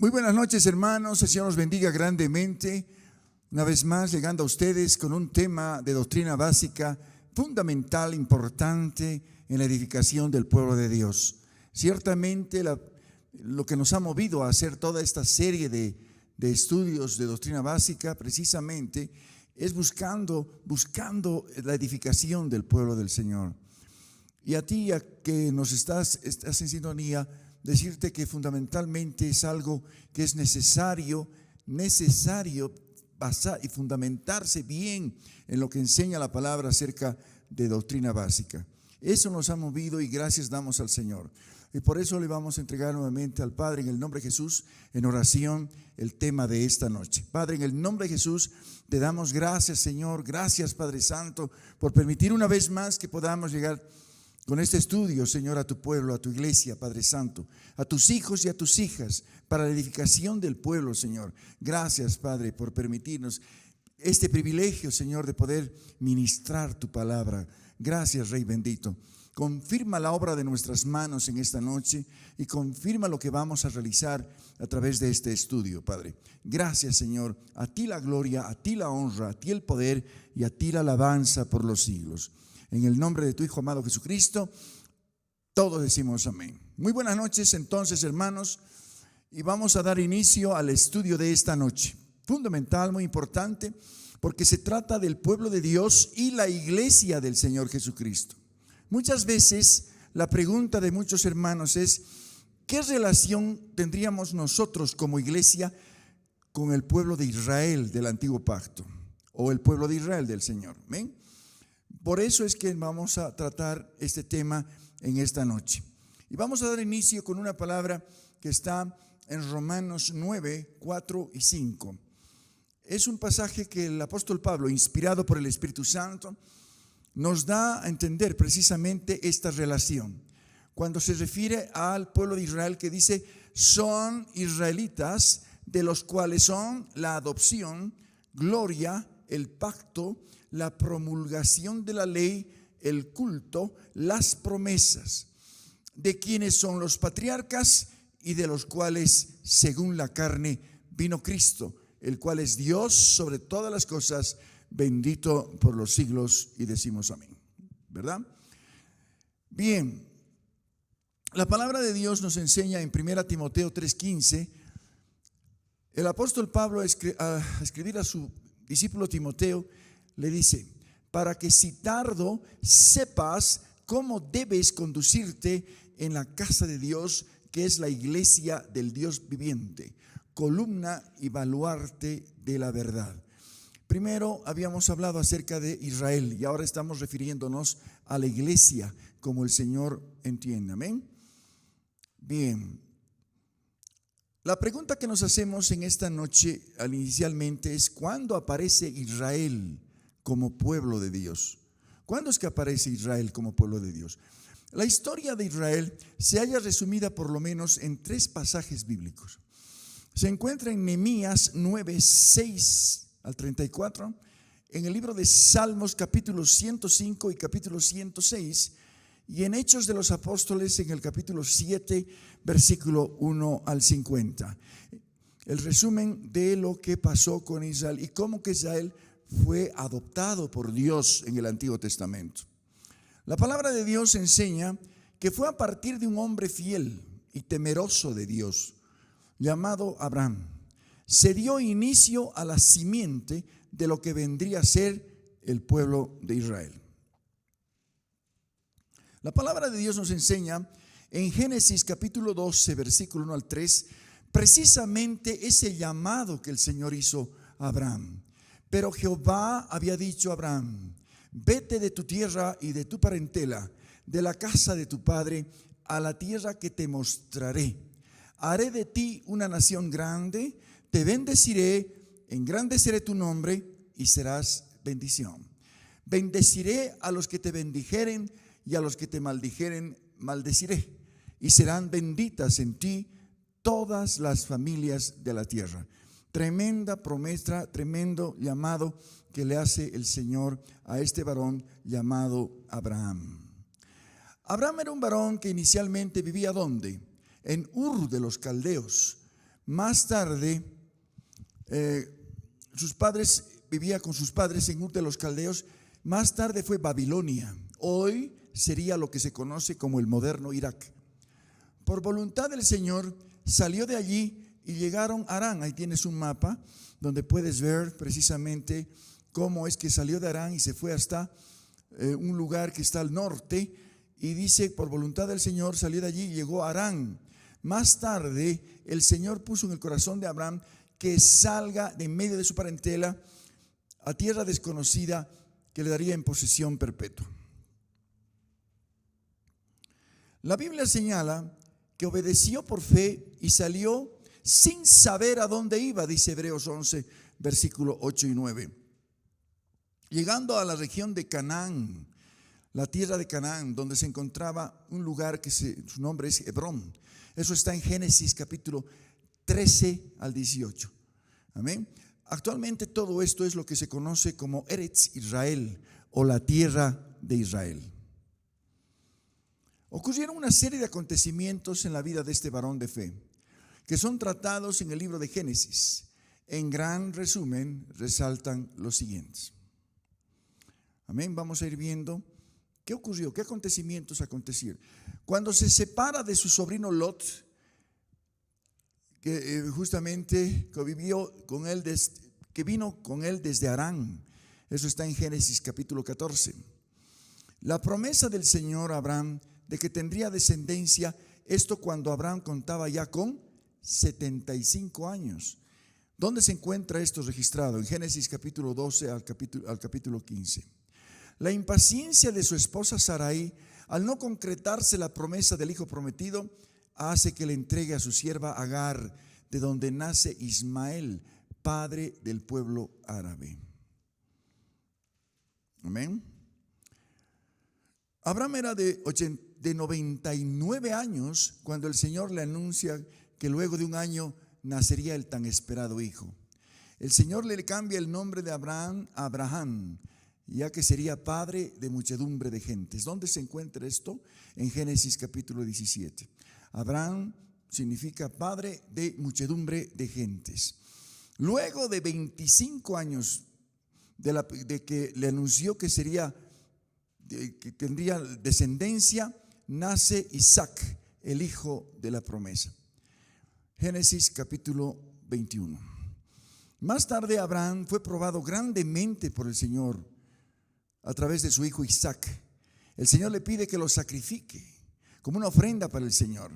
Muy buenas noches, hermanos. El Señor los bendiga grandemente. Una vez más, llegando a ustedes con un tema de doctrina básica, fundamental, importante en la edificación del pueblo de Dios. Ciertamente, lo que nos ha movido a hacer toda esta serie de estudios de doctrina básica, precisamente, es buscando la edificación del pueblo del Señor. Y a ti, que nos estás en sintonía, decirte que fundamentalmente es algo que es necesario basar y fundamentarse bien en lo que enseña la palabra acerca de doctrina básica. Eso nos ha movido y gracias damos al Señor. Y por eso le vamos a entregar nuevamente al Padre en el nombre de Jesús, en oración, el tema de esta noche. Padre, en el nombre de Jesús, te damos gracias, Señor. Gracias, Padre Santo, por permitir una vez más que podamos llegar con este estudio, Señor, a tu pueblo, a tu iglesia, Padre Santo, a tus hijos y a tus hijas, para la edificación del pueblo, Señor. Gracias, Padre, por permitirnos este privilegio, Señor, de poder ministrar tu palabra. Gracias, Rey bendito. Confirma la obra de nuestras manos en esta noche y confirma lo que vamos a realizar a través de este estudio, Padre. Gracias, Señor. A ti la gloria, a ti la honra, a ti el poder y a ti la alabanza por los siglos. En el nombre de tu Hijo amado Jesucristo, todos decimos amén. Muy buenas noches entonces, hermanos, y vamos a dar inicio al estudio de esta noche. Fundamental, muy importante, porque se trata del pueblo de Dios y la iglesia del Señor Jesucristo. Muchas veces la pregunta de muchos hermanos es: ¿qué relación tendríamos nosotros como iglesia con el pueblo de Israel del Antiguo Pacto o el pueblo de Israel del Señor? ¿Ven? Por eso es que vamos a tratar este tema en esta noche. Y vamos a dar inicio con una palabra que está en Romanos 9, 4 y 5. Es un pasaje que el apóstol Pablo, inspirado por el Espíritu Santo, nos da a entender precisamente esta relación. Cuando se refiere al pueblo de Israel, que dice: son israelitas, de los cuales son la adopción, gloria, el pacto, la promulgación de la ley, el culto, las promesas, de quienes son los patriarcas y de los cuales, según la carne, vino Cristo, el cual es Dios sobre todas las cosas, bendito por los siglos, y decimos amén. ¿Verdad? Bien, la palabra de Dios nos enseña en 1 Timoteo 3:15. El apóstol Pablo, a escribir a su discípulo Timoteo, le dice: para que si tardo sepas cómo debes conducirte en la casa de Dios, que es la iglesia del Dios viviente, columna y baluarte de la verdad. Primero habíamos hablado acerca de Israel y ahora estamos refiriéndonos a la iglesia como el Señor entiende. Amén. Bien. La pregunta que nos hacemos en esta noche inicialmente es: ¿cuándo aparece Israel como pueblo de Dios? ¿Cuándo es que aparece Israel como pueblo de Dios? La historia de Israel se halla resumida por lo menos en 3 pasajes bíblicos. Se encuentra en Nehemías 9, 6 al 34, en el libro de Salmos capítulo 105 y capítulo 106, y en Hechos de los Apóstoles en el capítulo 7, versículo 1 al 50. El resumen de lo que pasó con Israel y cómo que Israel fue adoptado por Dios en el Antiguo Testamento. La palabra de Dios enseña que fue a partir de un hombre fiel y temeroso de Dios, llamado Abraham. Se dio inicio a la simiente de lo que vendría a ser el pueblo de Israel. La palabra de Dios nos enseña en Génesis capítulo 12, versículo 1 al 3, precisamente ese llamado que el Señor hizo a Abraham. Pero Jehová había dicho a Abraham: vete de tu tierra y de tu parentela, de la casa de tu padre, a la tierra que te mostraré. Haré de ti una nación grande, te bendeciré, engrandeceré tu nombre y serás bendición. Bendeciré a los que te bendijeren y a los que te maldijeren maldeciré, y serán benditas en ti todas las familias de la tierra. Tremenda promesa, tremendo llamado que le hace el Señor a este varón llamado Abraham. Abraham era un varón que inicialmente vivía ¿dónde? En Ur de los Caldeos, Más tarde, vivía con sus padres en Ur de los Caldeos. Más tarde fue Babilonia. Hoy sería lo que se conoce como el moderno Irak. Por voluntad del Señor salió de allí y llegaron a Harán. Ahí tienes un mapa donde puedes ver precisamente cómo es que salió de Harán y se fue hasta un lugar que está al norte. Y dice, por voluntad del Señor salió de allí y llegó a Harán. Más tarde el Señor puso en el corazón de Abraham que salga de en medio de su parentela a tierra desconocida que le daría en posesión perpetua. La Biblia señala que obedeció por fe y salió sin saber a dónde iba, dice Hebreos 11, versículos 8 y 9. Llegando a la región de Canaán, la tierra de Canaán, donde se encontraba un lugar que su nombre es Hebrón. Eso está en Génesis capítulo 13 al 18. Amén. Actualmente todo esto es lo que se conoce como Eretz Israel o la tierra de Israel. Ocurrieron una serie de acontecimientos en la vida de este varón de fe que son tratados en el libro de Génesis. En gran resumen, resaltan los siguientes. Amén. Vamos a ir viendo qué ocurrió, qué acontecimientos acontecieron. Cuando se separa de su sobrino Lot, que justamente convivió con él, que vino con él desde Harán. Eso está en Génesis capítulo 14. La promesa del Señor a Abraham de que tendría descendencia, esto cuando Abraham contaba ya con 75 años. ¿Dónde se encuentra esto registrado? En Génesis capítulo 12 al capítulo 15. La impaciencia de su esposa Sarai al no concretarse la promesa del hijo prometido hace que le entregue a su sierva Agar, de donde nace Ismael, padre del pueblo árabe. Amén. Abraham era de 99 años cuando el Señor le anuncia que luego de un año nacería el tan esperado hijo. El Señor le cambia el nombre de Abraham a Abraham, ya que sería padre de muchedumbre de gentes. ¿Dónde se encuentra esto? En Génesis capítulo 17. Abraham significa padre de muchedumbre de gentes. Luego de 25 años de que le anunció que que tendría descendencia, nace Isaac, el hijo de la promesa. Génesis capítulo 21. Más tarde Abraham fue probado grandemente por el Señor a través de su hijo Isaac. El Señor le pide que lo sacrifique como una ofrenda para el Señor.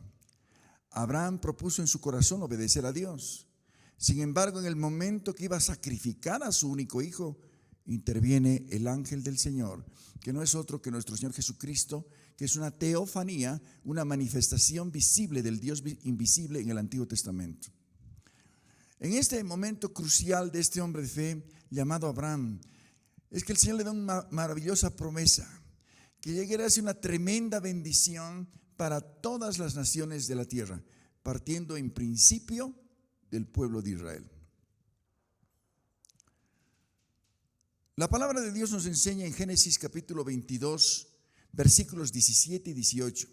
Abraham propuso en su corazón obedecer a Dios. Sin embargo, en el momento que iba a sacrificar a su único hijo, interviene el ángel del Señor, que no es otro que nuestro Señor Jesucristo, que es una teofanía, una manifestación visible del Dios invisible en el Antiguo Testamento. En este momento crucial de este hombre de fe llamado Abraham, es que el Señor le da una maravillosa promesa, que llegará a ser una tremenda bendición para todas las naciones de la tierra, partiendo en principio del pueblo de Israel. La palabra de Dios nos enseña en Génesis capítulo 22, versículos 17 y 18.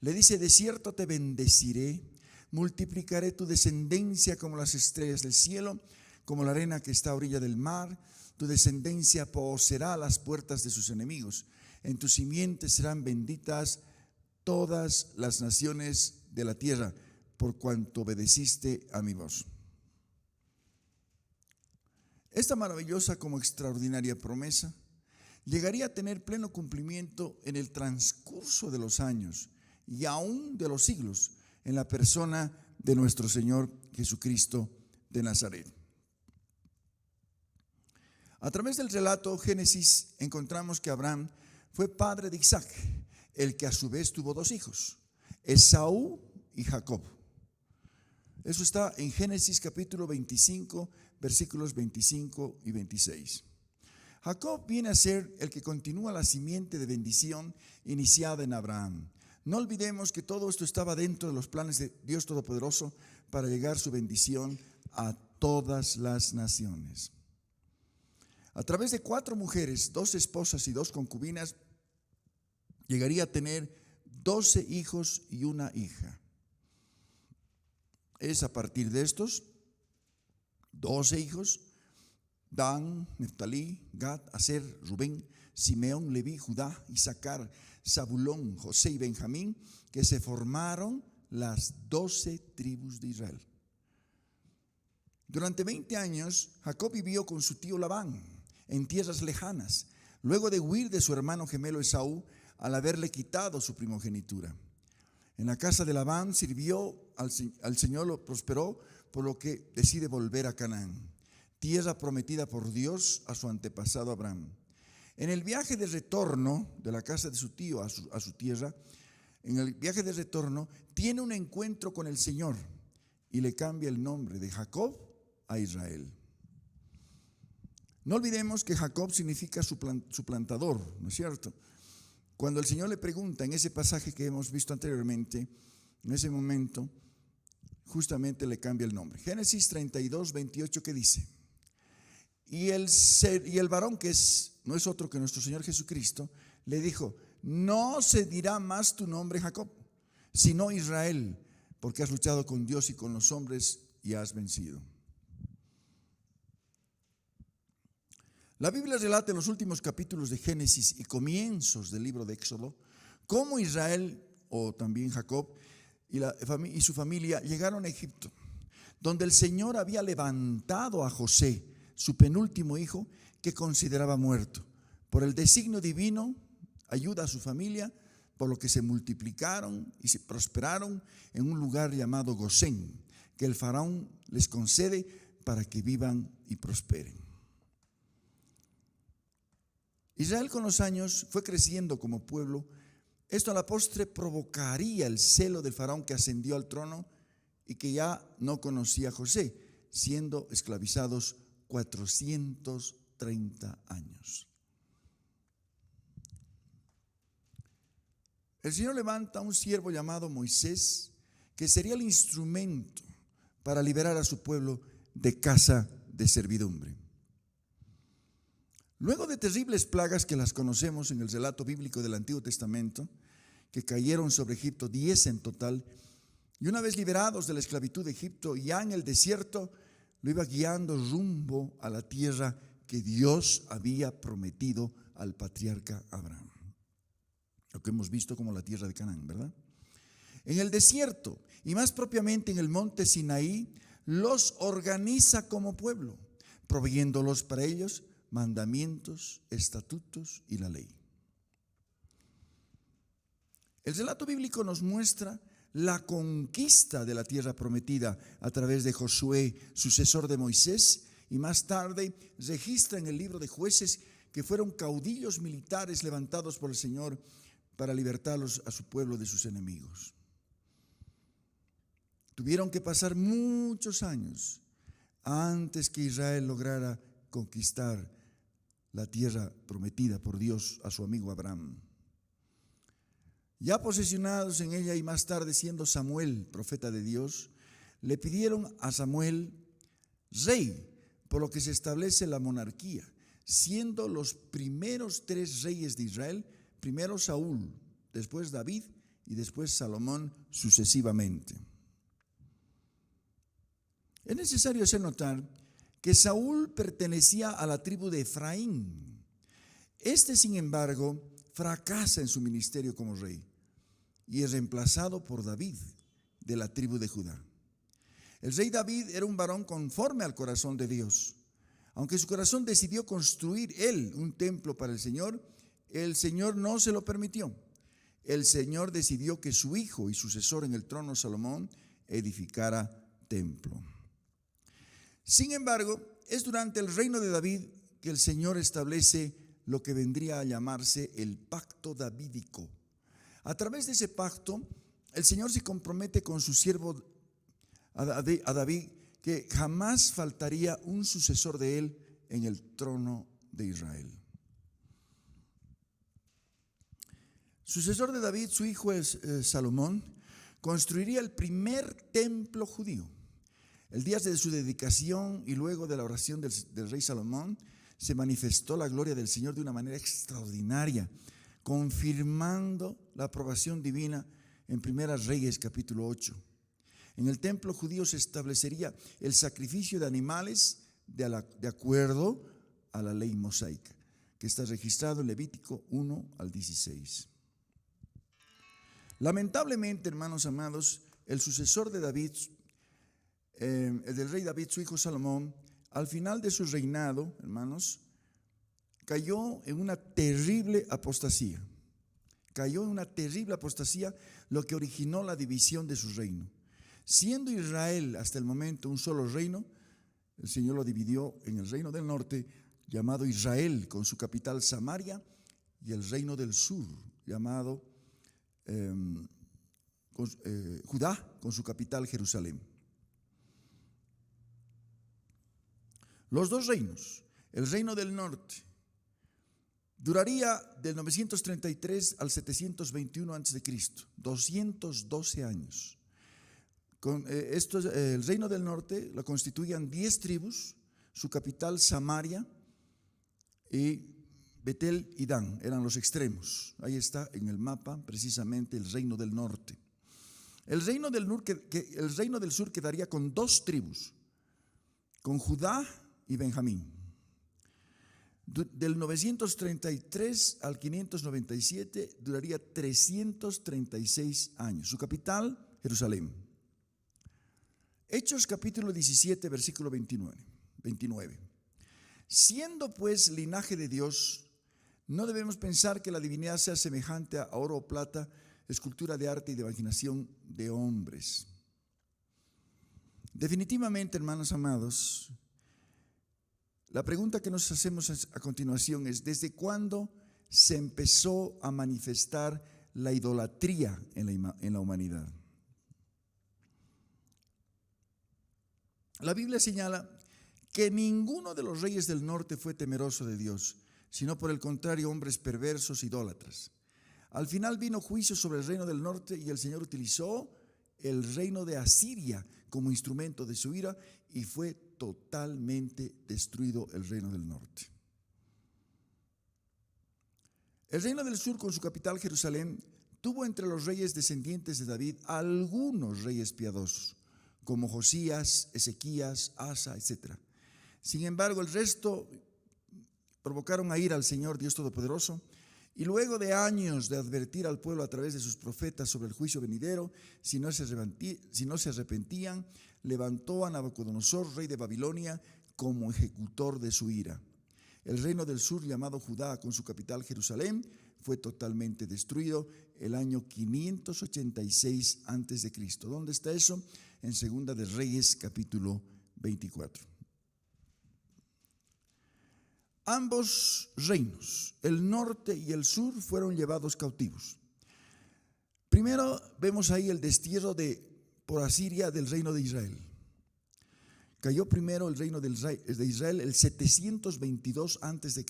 Le dice: de cierto te bendeciré, multiplicaré tu descendencia como las estrellas del cielo, como la arena que está a orilla del mar. Tu descendencia poseerá las puertas de sus enemigos. En tu simiente serán benditas todas las naciones de la tierra, por cuanto obedeciste a mi voz. Esta maravillosa como extraordinaria promesa llegaría a tener pleno cumplimiento en el transcurso de los años y aún de los siglos, en la persona de nuestro Señor Jesucristo de Nazaret. A través del relato Génesis encontramos que Abraham fue padre de Isaac, el que a su vez tuvo dos hijos, Esaú y Jacob. Eso está en Génesis capítulo 25, versículos 25 y 26. Jacob viene a ser el que continúa la simiente de bendición iniciada en Abraham. No olvidemos que todo esto estaba dentro de los planes de Dios Todopoderoso para llegar su bendición a todas las naciones. A través de 4 mujeres, 2 esposas y 2 concubinas, llegaría a tener 12 hijos y una hija. es a partir de estos 12 hijos: Dan, Neftalí, Gad, Aser, Rubén, Simeón, Leví, Judá, Isaacar, Zabulón, José y Benjamín, que se formaron las 12 tribus de Israel. Durante 20 años, Jacob vivió con su tío Labán en tierras lejanas, luego de huir de su hermano gemelo Esaú al haberle quitado su primogenitura. En la casa de Labán sirvió al Señor, lo prosperó, por lo que decide volver a Canaán, tierra prometida por Dios a su antepasado Abraham. En el viaje de retorno de la casa de su tío a su tierra, en el viaje de retorno, tiene un encuentro con el Señor y le cambia el nombre de Jacob a Israel. No olvidemos que Jacob significa suplantador, ¿no es cierto? Cuando el Señor le pregunta en ese pasaje que hemos visto anteriormente, en ese momento, justamente le cambia el nombre. Génesis 32, 28, que dice: y el varón, que no es otro que nuestro Señor Jesucristo, le dijo: no se dirá más tu nombre Jacob, sino Israel, porque has luchado con Dios y con los hombres y has vencido. La Biblia relata en los últimos capítulos de Génesis y comienzos del libro de Éxodo cómo Israel, o también Jacob, y su familia llegaron a Egipto, donde el Señor había levantado a José, su penúltimo hijo, que consideraba muerto. Por el designio divino, ayuda a su familia, por lo que se multiplicaron y se prosperaron en un lugar llamado Gosén, que el faraón les concede para que vivan y prosperen. Israel con los años fue creciendo como pueblo. Esto a la postre provocaría el celo del faraón, que ascendió al trono y que ya no conocía a José, siendo esclavizados 430 años. El Señor levanta a un siervo llamado Moisés, que sería el instrumento para liberar a su pueblo de casa de servidumbre. Luego de terribles plagas que las conocemos en el relato bíblico del Antiguo Testamento, que cayeron sobre Egipto, 10 en total, y una vez liberados de la esclavitud de Egipto, ya en el desierto, lo iba guiando rumbo a la tierra que Dios había prometido al patriarca Abraham. Lo que hemos visto como la tierra de Canaán, ¿verdad? En el desierto, y más propiamente en el monte Sinaí, los organiza como pueblo, proveyéndolos para ellos mandamientos, estatutos y la ley. El relato bíblico nos muestra la conquista de la tierra prometida a través de Josué, sucesor de Moisés, y más tarde registra en el libro de Jueces que fueron caudillos militares levantados por el Señor para libertarlos a su pueblo de sus enemigos. Tuvieron que pasar muchos años antes que Israel lograra conquistar la tierra prometida por Dios a su amigo Abraham. Ya posesionados en ella y más tarde siendo Samuel profeta de Dios, le pidieron a Samuel rey, por lo que se establece la monarquía, siendo los primeros 3 reyes de Israel, primero Saúl, después David y después Salomón sucesivamente. Es necesario hacer notar que Saúl pertenecía a la tribu de Efraín. Sin embargo, fracasa en su ministerio como rey y es reemplazado por David, de la tribu de Judá. El rey David era un varón conforme al corazón de Dios. Aunque su corazón decidió construir él un templo para el Señor no se lo permitió. El Señor decidió que su hijo y sucesor en el trono, Salomón, edificara templo. Sin embargo, es durante el reino de David que el Señor establece lo que vendría a llamarse el pacto davídico. A través de ese pacto, el Señor se compromete con su siervo a David que jamás faltaría un sucesor de él en el trono de Israel. Sucesor de David, su hijo es Salomón, construiría el primer templo judío. El día de su dedicación y luego de la oración del rey Salomón, se manifestó la gloria del Señor de una manera extraordinaria, confirmando la aprobación divina en 1 Reyes capítulo 8. En el templo judío se establecería el sacrificio de animales de acuerdo a la ley mosaica, que está registrado en Levítico 1 al 16. Lamentablemente, hermanos amados, el sucesor de David, el del rey David, su hijo Salomón, al final de su reinado, hermanos, cayó en una terrible apostasía. Cayó en una terrible apostasía, lo que originó la división de su reino. Siendo Israel hasta el momento un solo reino, el Señor lo dividió en el reino del norte, llamado Israel, con su capital Samaria, y el reino del sur, llamado Judá, con su capital Jerusalén. Los dos reinos, el reino del norte, duraría del 933 al 721 a.C., 212 años. El reino del norte lo constituían 10 tribus, su capital Samaria y Betel y Dan, eran los extremos. Ahí está en el mapa precisamente el reino del norte. El reino del sur quedaría con 2 tribus, con Judá y Benjamín. Del 933 al 597 duraría 336 años. Su capital, Jerusalén. Hechos capítulo 17, versículo 29. Siendo pues linaje de Dios, no debemos pensar que la divinidad sea semejante a oro o plata, escultura de arte y de imaginación de hombres. Definitivamente, hermanos amados, la pregunta que nos hacemos a continuación es: ¿desde cuándo se empezó a manifestar la idolatría en la humanidad? La Biblia señala que ninguno de los reyes del norte fue temeroso de Dios, sino por el contrario, hombres perversos, idólatras. Al final vino juicio sobre el reino del norte y el Señor utilizó el reino de Asiria como instrumento de su ira y fue totalmente destruido el reino del norte. El reino del sur, con su capital Jerusalén, tuvo entre los reyes descendientes de David algunos reyes piadosos, como Josías, Ezequías, Asa, etc. Sin embargo, el resto provocaron a ira al Señor Dios Todopoderoso, y luego de años de advertir al pueblo a través de sus profetas sobre el juicio venidero, si no se arrepentían, levantó a Nabucodonosor, rey de Babilonia, como ejecutor de su ira. El reino del sur, llamado Judá, con su capital Jerusalén, fue totalmente destruido el año 586 a.C. ¿Dónde está eso? En Segunda de Reyes, capítulo 24. Ambos reinos, el norte y el sur, fueron llevados cautivos. Primero vemos ahí el destierro por Asiria del reino de Israel. Cayó primero el reino de Israel el 722 a.C.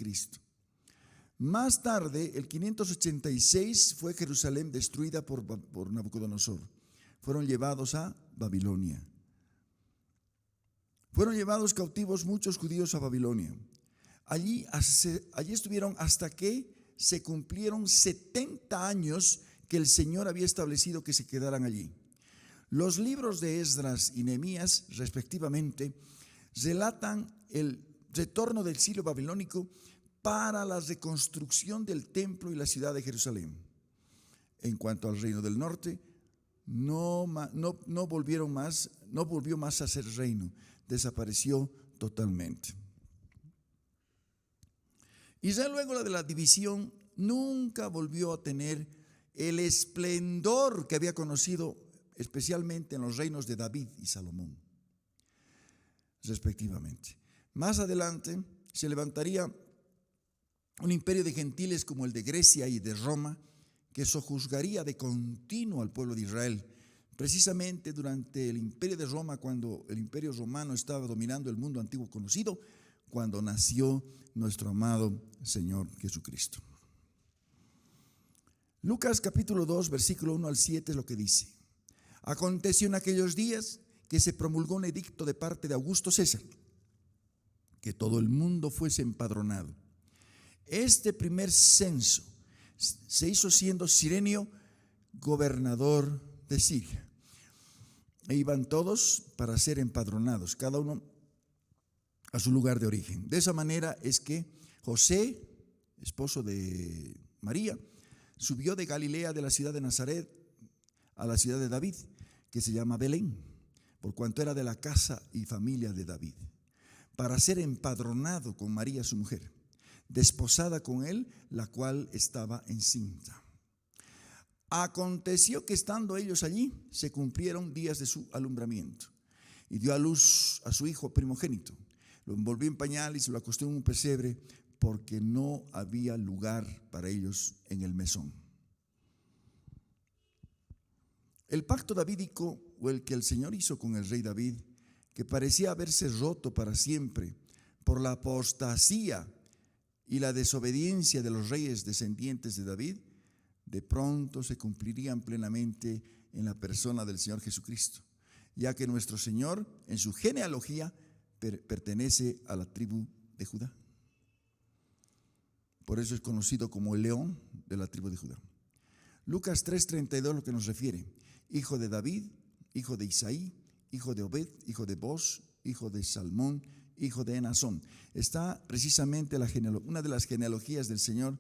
Más tarde, el 586, fue Jerusalén destruida por Nabucodonosor. Fueron llevados a Babilonia. Fueron llevados cautivos muchos judíos a Babilonia. Allí estuvieron hasta que se cumplieron 70 años que el Señor había establecido que se quedaran allí. Los libros de Esdras y Nehemías, respectivamente, relatan el retorno del exilio babilónico para la reconstrucción del templo y la ciudad de Jerusalén. En cuanto al reino del norte, no volvió más a ser reino, desapareció totalmente. Israel, luego de la división, nunca volvió a tener el esplendor que había conocido, especialmente en los reinos de David y Salomón, respectivamente. Más adelante se levantaría un imperio de gentiles como el de Grecia y de Roma, que sojuzgaría de continuo al pueblo de Israel. Precisamente durante el imperio de Roma, cuando el imperio romano estaba dominando el mundo antiguo conocido, cuando nació nuestro amado Señor Jesucristo. Lucas capítulo 2, versículo 1 al 7 es lo que dice: Aconteció en aquellos días que se promulgó un edicto de parte de Augusto César, que todo el mundo fuese empadronado. Este primer censo se hizo siendo Cirenio gobernador de Siria. e iban todos para ser empadronados, cada uno a su lugar de origen. De esa manera es que José, esposo de María, subió de Galilea, de la ciudad de Nazaret, a la ciudad de David, que se llama Belén, por cuanto era de la casa y familia de David, para ser empadronado con María su mujer, desposada con él, la cual estaba encinta. Aconteció que estando ellos allí, se cumplieron días de su alumbramiento, y dio a luz a su hijo primogénito. Lo envolvió en pañales y se lo acostó en un pesebre, porque no había lugar para ellos en el mesón. El pacto davídico, o el que el Señor hizo con el rey David, que parecía haberse roto para siempre por la apostasía y la desobediencia de los reyes descendientes de David, de pronto se cumplirían plenamente en la persona del Señor Jesucristo, ya que nuestro Señor en su genealogía pertenece a la tribu de Judá. Por eso es conocido como el león de la tribu de Judá. Lucas 3:32 lo que nos refiere: hijo de David, hijo de Isaí, hijo de Obed, hijo de Boz, hijo de Salmón, hijo de Enasón. Está precisamente una de las genealogías del Señor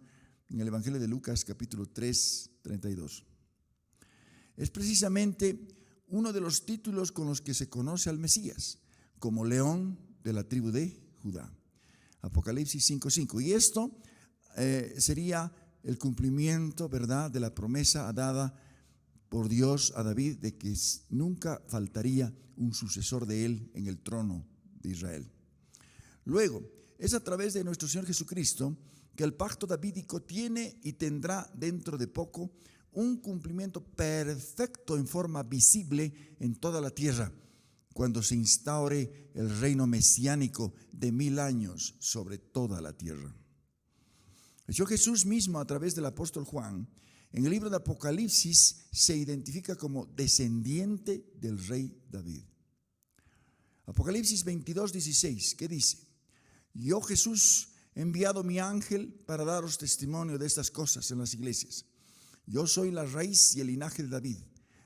en el Evangelio de Lucas capítulo 3:32. Es precisamente uno de los títulos con los que se conoce al Mesías, como león de la tribu de Judá. Apocalipsis 5:5. Y esto sería el cumplimiento, ¿verdad?, de la promesa dada por Dios a David de que nunca faltaría un sucesor de él en el trono de Israel. Luego, es a través de nuestro Señor Jesucristo que el pacto davídico tiene y tendrá dentro de poco un cumplimiento perfecto en forma visible en toda la tierra, cuando se instaure el reino mesiánico de 1000 años sobre toda la tierra. El Señor Jesús mismo, a través del apóstol Juan, en el libro de Apocalipsis, se identifica como descendiente del rey David. Apocalipsis 22:16, ¿qué dice? Yo, Jesús, he enviado mi ángel para daros testimonio de estas cosas en las iglesias. Yo soy la raíz y el linaje de David,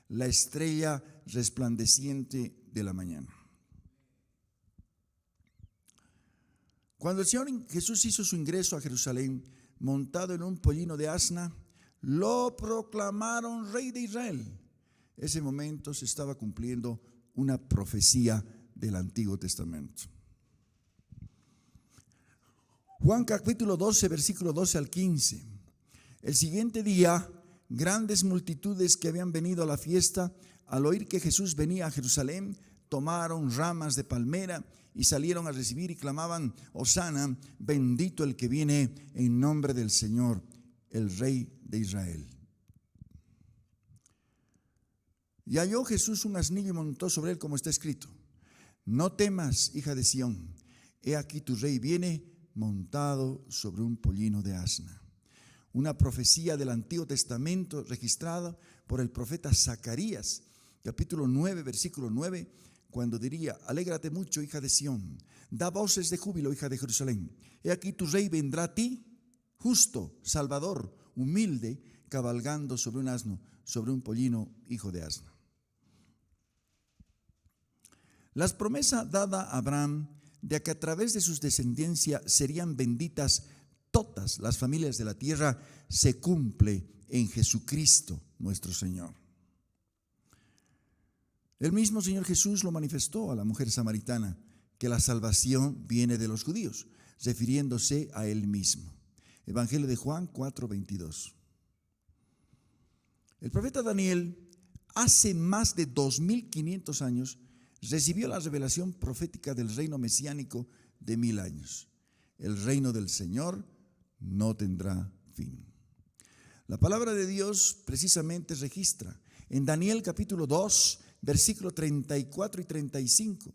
la estrella resplandeciente de la mañana. Cuando el Señor Jesús hizo su ingreso a Jerusalén, montado en un pollino de asna, lo proclamaron rey de Israel. Ese momento se estaba cumpliendo una profecía del Antiguo Testamento. Juan capítulo 12, versículo 12 al 15. El siguiente día, grandes multitudes que habían venido a la fiesta, al oír que Jesús venía a Jerusalén, tomaron ramas de palmera y salieron a recibir y clamaban: Hosana, bendito el que viene en nombre del Señor, el Rey de Israel. Y halló Jesús un asnillo y montó sobre él, como está escrito: No temas, hija de Sión, he aquí tu rey viene montado sobre un pollino de asna. Una profecía del Antiguo Testamento registrada por el profeta Zacarías, capítulo 9, versículo 9, cuando diría: Alégrate mucho, hija de Sión, da voces de júbilo, hija de Jerusalén. He aquí tu rey vendrá a ti, justo, salvador, humilde, cabalgando sobre un asno, sobre un pollino, hijo de asna. Las promesas dadas a Abraham de que a través de sus descendencias serían benditas todas las familias de la tierra se cumple en Jesucristo nuestro Señor. El mismo Señor Jesús lo manifestó a la mujer samaritana, que la salvación viene de los judíos, refiriéndose a él mismo. Evangelio de Juan 4:22. El profeta Daniel, hace más de 2500 años, recibió la revelación profética del reino mesiánico de 1000 años. El reino del Señor no tendrá fin. La palabra de Dios precisamente registra en Daniel capítulo 2, versículo 34 y 35.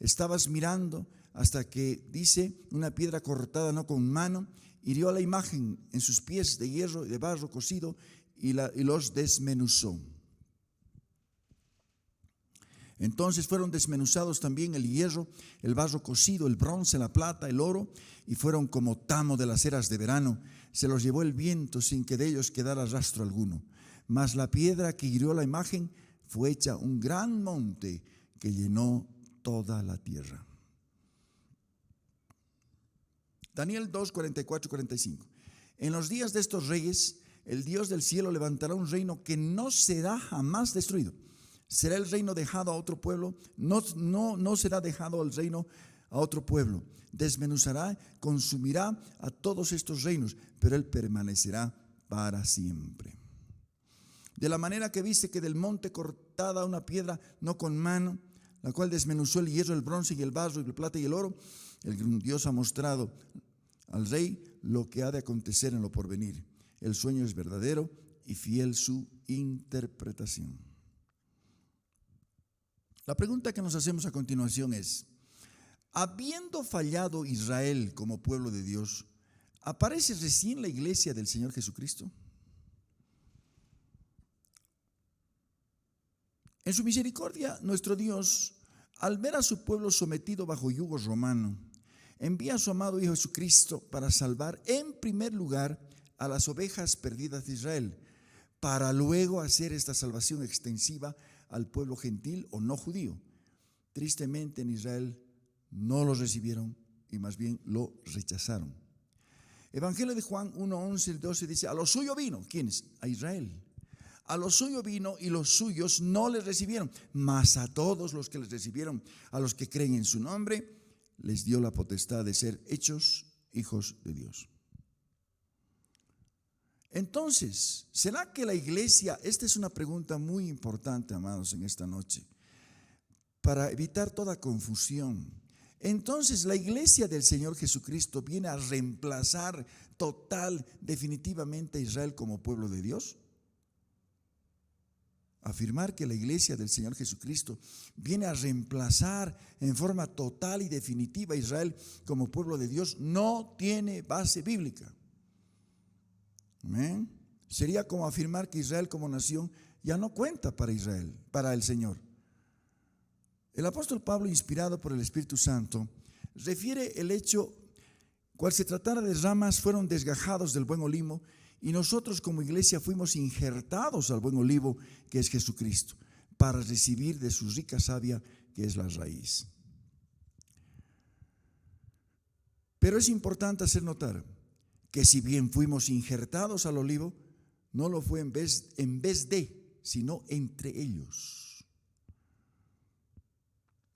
Estabas mirando hasta que, dice, una piedra cortada no con mano hirió a la imagen en sus pies de hierro y de barro cocido y los desmenuzó. Entonces fueron desmenuzados también el hierro, el barro cocido, el bronce, la plata, el oro, y fueron como tamo de las eras de verano. Se los llevó el viento sin que de ellos quedara rastro alguno. Mas la piedra que hirió la imagen fue hecha un gran monte que llenó toda la tierra. Daniel 2, 44 y 45. En los días de estos reyes, el Dios del cielo levantará un reino que no será jamás destruido. Será el reino dejado a otro pueblo, no será dejado el reino a otro pueblo. Desmenuzará, consumirá a todos estos reinos, pero él permanecerá para siempre. De la manera que viste que del monte cortada una piedra, no con mano, la cual desmenuzó el hierro, el bronce y el barro y la plata y el oro, el Dios ha mostrado al rey lo que ha de acontecer en lo porvenir. El sueño es verdadero y fiel su interpretación. La pregunta que nos hacemos a continuación es: habiendo fallado Israel como pueblo de Dios, ¿aparece recién la iglesia del Señor Jesucristo? En su misericordia, nuestro Dios, al ver a su pueblo sometido bajo yugo romano, envía a su amado Hijo Jesucristo para salvar en primer lugar a las ovejas perdidas de Israel, para luego hacer esta salvación extensiva al pueblo gentil o no judío. Tristemente en Israel no lo recibieron y más bien lo rechazaron. Evangelio de Juan 1, 11 y 12 dice: a lo suyo vino. ¿Quiénes? A Israel. A lo suyo vino y los suyos no les recibieron, mas a todos los que les recibieron, a los que creen en su nombre, les dio la potestad de ser hechos hijos de Dios. Entonces, ¿será que la iglesia? Esta es una pregunta muy importante, amados, en esta noche, para evitar toda confusión. Entonces, ¿la iglesia del Señor Jesucristo viene a reemplazar total, definitivamente a Israel como pueblo de Dios? Afirmar que la iglesia del Señor Jesucristo viene a reemplazar en forma total y definitiva a Israel como pueblo de Dios no tiene base bíblica. Amén. Sería como afirmar que Israel como nación ya no cuenta para Israel, para el Señor. El apóstol Pablo, inspirado por el Espíritu Santo, refiere el hecho: cual se tratara de ramas, fueron desgajados del buen olivo, y nosotros como iglesia fuimos injertados al buen olivo, que es Jesucristo, para recibir de su rica savia, que es la raíz. Pero es importante hacer notar que si bien fuimos injertados al olivo, no lo fue en vez de, sino entre ellos.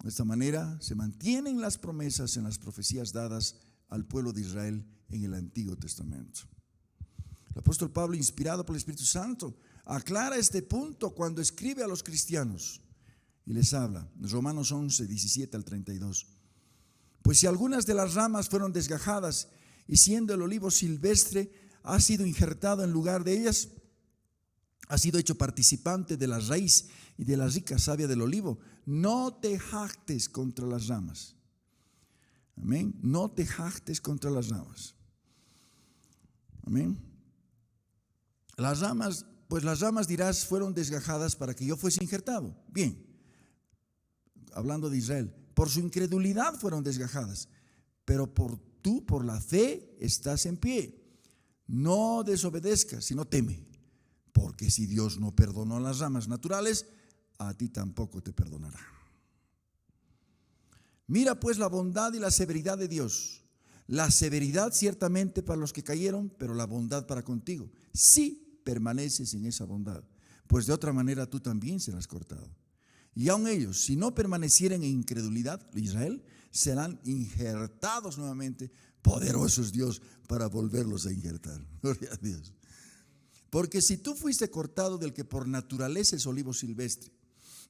De esta manera se mantienen las promesas en las profecías dadas al pueblo de Israel en el Antiguo Testamento. El apóstol Pablo, inspirado por el Espíritu Santo, aclara este punto cuando escribe a los cristianos y les habla. Romanos 11, 17 al 32. Pues si algunas de las ramas fueron desgajadas y siendo el olivo silvestre ha sido injertado en lugar de ellas, ha sido hecho participante de la raíz y de la rica savia del olivo, no te jactes contra las ramas. Amén. No te jactes contra las ramas. Amén. Las ramas dirás fueron desgajadas para que yo fuese injertado. Bien, hablando de Israel, por su incredulidad fueron desgajadas, pero por la fe estás en pie. No desobedezcas, sino teme, porque si Dios no perdonó a las ramas naturales, a ti tampoco te perdonará. Mira pues la bondad y la severidad de Dios. La severidad ciertamente para los que cayeron, pero la bondad para contigo, sí permaneces en esa bondad, pues de otra manera tú también serás cortado. Y aun ellos, si no permanecieren en incredulidad, Israel, serán injertados nuevamente. Poderoso es Dios para volverlos a injertar. Gloria a Dios. Porque si tú fuiste cortado del que por naturaleza es olivo silvestre,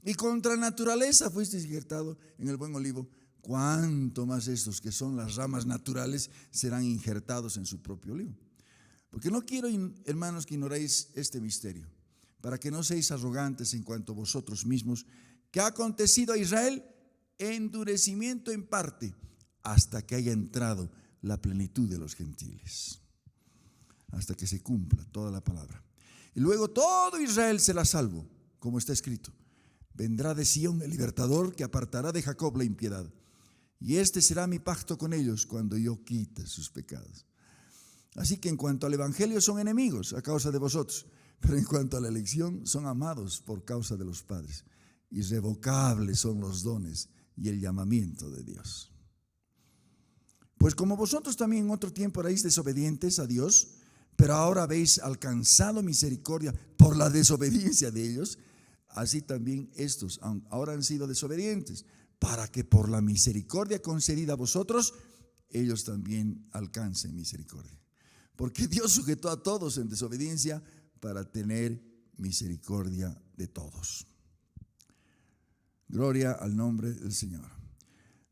y contra naturaleza fuiste injertado en el buen olivo, cuánto más estos que son las ramas naturales serán injertados en su propio olivo. Porque no quiero, hermanos, que ignoréis este misterio, para que no seáis arrogantes en cuanto a vosotros mismos, que ha acontecido a Israel endurecimiento en parte, hasta que haya entrado la plenitud de los gentiles, hasta que se cumpla toda la palabra. Y luego todo Israel será salvo, como está escrito: vendrá de Sión el libertador, que apartará de Jacob la impiedad, y este será mi pacto con ellos cuando yo quite sus pecados. Así que en cuanto al evangelio son enemigos a causa de vosotros, Pero en cuanto a la elección, son amados por causa de los padres. Irrevocables son los dones y el llamamiento de Dios. Pues como vosotros también en otro tiempo erais desobedientes a Dios, pero ahora habéis alcanzado misericordia por la desobediencia de ellos, así también estos ahora han sido desobedientes, para que por la misericordia concedida a vosotros, ellos también alcancen misericordia. Porque Dios sujetó a todos en desobediencia para tener misericordia de todos. Gloria al nombre del Señor.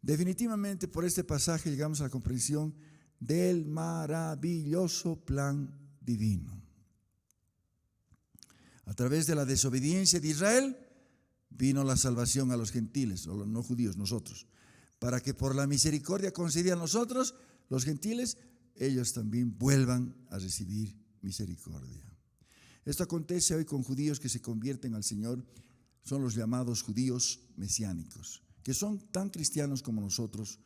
Definitivamente por este pasaje llegamos a la comprensión del maravilloso plan divino. A través de la desobediencia de Israel vino la salvación a los gentiles, o los no judíos, nosotros, para que por la misericordia concedida a nosotros, los gentiles, ellos también vuelvan a recibir misericordia. Esto acontece hoy con judíos que se convierten al Señor, son los llamados judíos mesiánicos, que son tan cristianos como nosotros,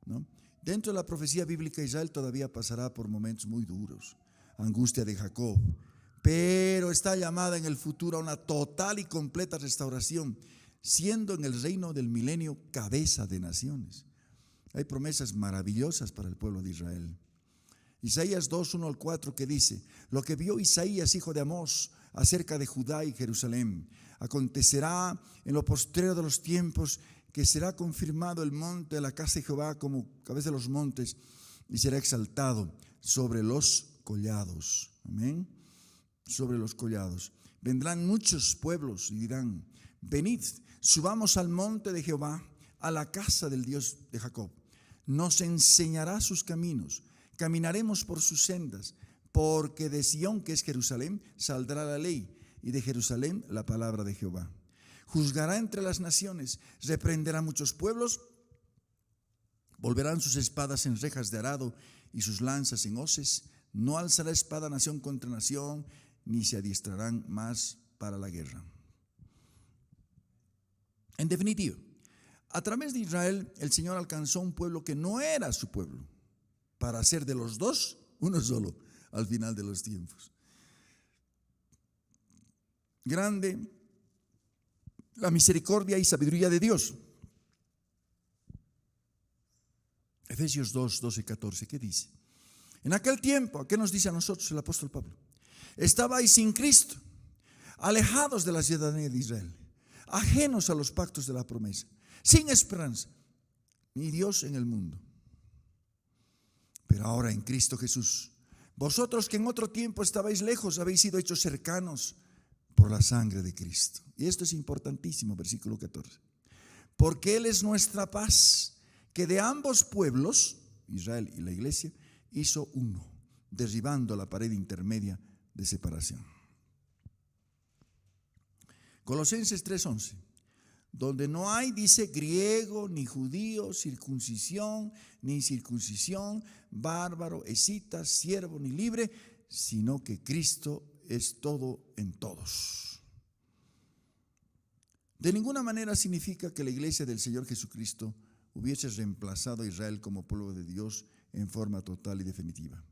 ¿no? Dentro de la profecía bíblica, Israel todavía pasará por momentos muy duros, angustia de Jacob, pero está llamada en el futuro a una total y completa restauración, siendo en el reino del milenio cabeza de naciones. Hay promesas maravillosas para el pueblo de Israel. Isaías 2, 1 al 4, que dice: lo que vio Isaías, hijo de Amós, acerca de Judá y Jerusalén, acontecerá en lo postrero de los tiempos, que será confirmado el monte de la casa de Jehová como cabeza de los montes, y será exaltado sobre los collados. Amén. Sobre los collados. Vendrán muchos pueblos y dirán: venid, subamos al monte de Jehová, a la casa del Dios de Jacob. Nos enseñará sus caminos, caminaremos por sus sendas, porque de Sión, que es Jerusalén, saldrá la ley, y de Jerusalén la palabra de Jehová. Juzgará entre las naciones, reprenderá muchos pueblos, volverán sus espadas en rejas de arado y sus lanzas en hoces. No alzará espada nación contra nación, ni se adiestrarán más para la guerra. En definitiva, a través de Israel, el Señor alcanzó un pueblo que no era su pueblo, para hacer de los dos uno solo al final de los tiempos. Grande la misericordia y sabiduría de Dios. Efesios 2, 12 y 14, ¿qué dice? En aquel tiempo, ¿qué nos dice a nosotros el apóstol Pablo? Estabais sin Cristo, alejados de la ciudadanía de Israel, ajenos a los pactos de la promesa, sin esperanza, ni Dios en el mundo. Pero ahora en Cristo Jesús, vosotros que en otro tiempo estabais lejos, habéis sido hechos cercanos por la sangre de Cristo. Y esto es importantísimo, versículo 14. Porque Él es nuestra paz, que de ambos pueblos, Israel y la iglesia, hizo uno, derribando la pared intermedia de separación. Colosenses 3:11, donde no hay, dice, griego, ni judío, circuncisión, ni incircuncisión, bárbaro, escita, siervo, ni libre, sino que Cristo es todo en todos. De ninguna manera significa que la iglesia del Señor Jesucristo hubiese reemplazado a Israel como pueblo de Dios en forma total y definitiva.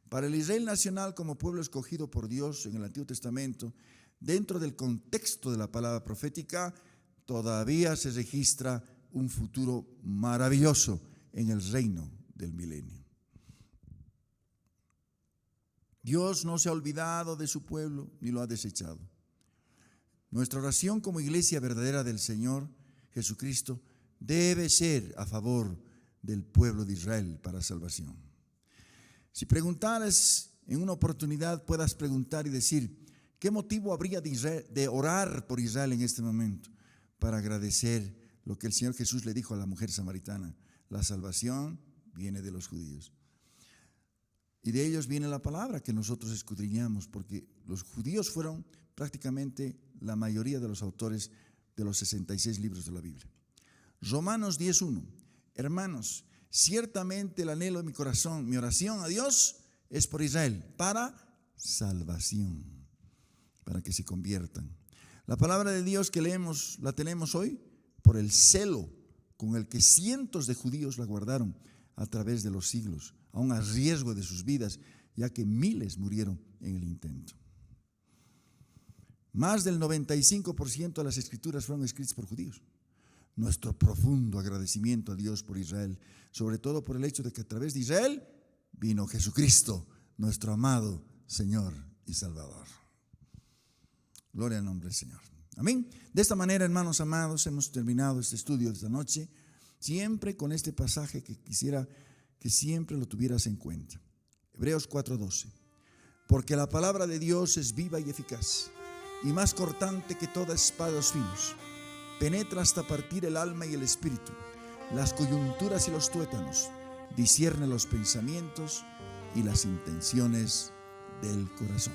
Para el Israel nacional, como pueblo escogido por Dios en el Antiguo Testamento, dentro del contexto de la palabra profética, todavía se registra un futuro maravilloso en el reino del milenio. Dios no se ha olvidado de su pueblo ni lo ha desechado. Nuestra oración como iglesia verdadera del Señor Jesucristo debe ser a favor del pueblo de Israel para salvación. Si preguntaras en una oportunidad, puedas preguntar y decir: ¿qué motivo habría de orar por Israel en este momento? Para agradecer lo que el Señor Jesús le dijo a la mujer samaritana: la salvación viene de los judíos. Y de ellos viene la palabra que nosotros escudriñamos, porque los judíos fueron prácticamente la mayoría de los autores de los 66 libros de la Biblia. Romanos 10:1. Hermanos, ciertamente el anhelo de mi corazón, mi oración a Dios es por Israel, para salvación, para que se conviertan. La palabra de Dios que leemos, la tenemos hoy por el celo con el que cientos de judíos la guardaron a través de los siglos, aún a riesgo de sus vidas, ya que miles murieron en el intento. Más del 95% de las escrituras fueron escritas por judíos. Nuestro profundo agradecimiento a Dios por Israel, sobre todo por el hecho de que a través de Israel vino Jesucristo, nuestro amado Señor y Salvador. Gloria al nombre del Señor. Amén. De esta manera, hermanos amados, hemos terminado este estudio de esta noche, siempre con este pasaje que quisiera que siempre lo tuvieras en cuenta. Hebreos 4:12. Porque la palabra de Dios es viva y eficaz, y más cortante que toda espada de dos filos. Penetra hasta partir el alma y el espíritu, las coyunturas y los tuétanos, discierne los pensamientos y las intenciones del corazón.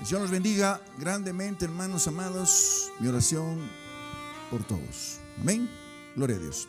El Señor los bendiga grandemente, hermanos amados. Mi oración por todos. Amén. Gloria a Dios.